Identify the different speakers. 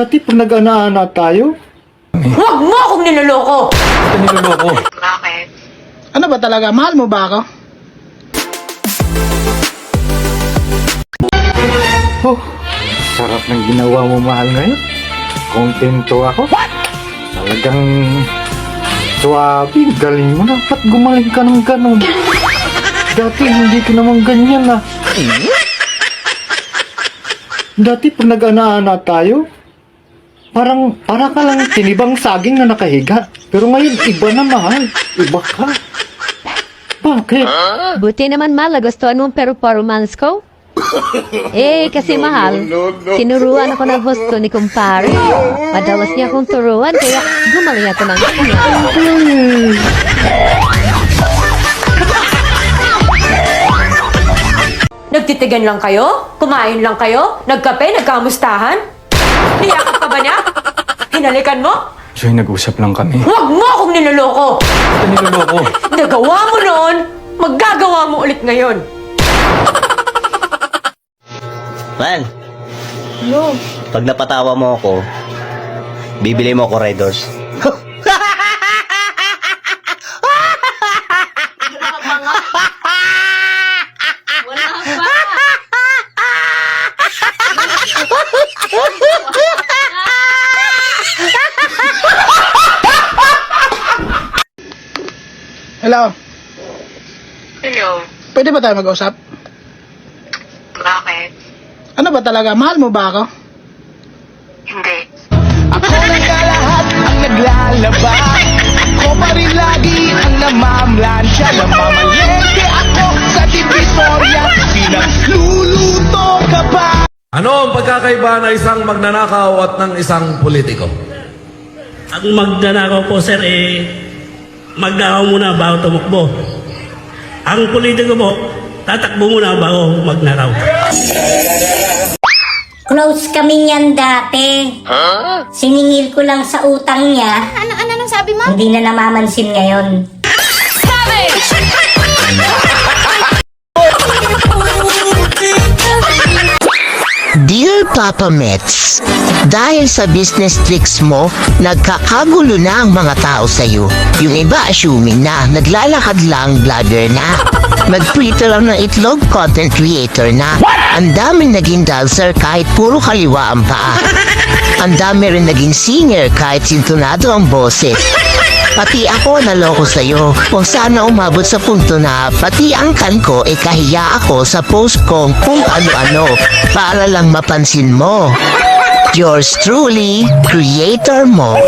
Speaker 1: Dati pag nag-ana-ana tayo,
Speaker 2: Huwag mo akong niloloko!
Speaker 1: ito niloloko.
Speaker 3: Bakit?
Speaker 4: Ano ba talaga? Mahal mo ba ako?
Speaker 1: Oh, sarap ng ginawa mo, mahal, ngayon. Kontento ako. Talagang suwabe, galing mo na. Ba't gumaling ka ng ganun? Dati hindi ka naman ganyan ah. Dati pag nag-ana-ana tayo, para ka lang tinibang saging na nakahiga. Pero ngayon, iba na, mahal. Iba ka. Bakit?
Speaker 5: Buti naman mahal, nagustuhan mong performance ko. Kasi mahal, tinuruan ako ng husto ni kumpare. Madalas niya akong turuan, kaya gumaling ako ng kanya.
Speaker 2: Nagtitigan lang kayo? Kumain lang kayo? Nagkape? Nagkamustahan? Niyakap ka ba niya? Hinalikan mo?
Speaker 1: Joy, nag-usap lang kami.
Speaker 2: Huwag mo akong niloloko!
Speaker 1: Ito niloloko.
Speaker 2: Nagawa mo noon, maggagawa mo ulit ngayon.
Speaker 6: Man, pag napatawa mo ako, bibili mo ako Red Doors.
Speaker 4: Hello?
Speaker 3: Hello?
Speaker 4: Pwede ba tayo mag-usap?
Speaker 3: Bakit?
Speaker 4: Ano ba talaga? Mahal mo ba ako?
Speaker 3: Hindi.
Speaker 7: Ako ng kalahat ang naglalaba. Ako pa rin lagi ang namamlansya. Namamalengke ako sa divisorya. Pinagluluto ka ba?
Speaker 8: Ano ang pagkakaiba ng isang magnanakaw at ng isang politiko?
Speaker 9: Ang magnanakaw po, sir, magnakaw muna bago tumakbo. Ang politiko po, tatakbo muna bago magnakaw.
Speaker 10: Close kami niyan dati. Siningil ko lang sa utang niya.
Speaker 3: Ano sabi mo?
Speaker 10: Hindi na namamansin ngayon.
Speaker 11: Dear Papa Mets, dahil sa business tricks mo, nagkakagulo na ang mga tao sa'yo. Yung iba assuming na naglalakad lang, vlogger na. Mag-Twitter lang ng itlog, content creator na. Ang daming naging dancer kahit puro kaliwa ang paa. Ang dami rin naging singer kahit sintonado ang boses. Pati ako naloko sa'yo. Kung sana umabot sa punto na pati ang kan ko kahiya ako sa post kong kung ano-ano para lang mapansin mo. Yours truly, creator mo.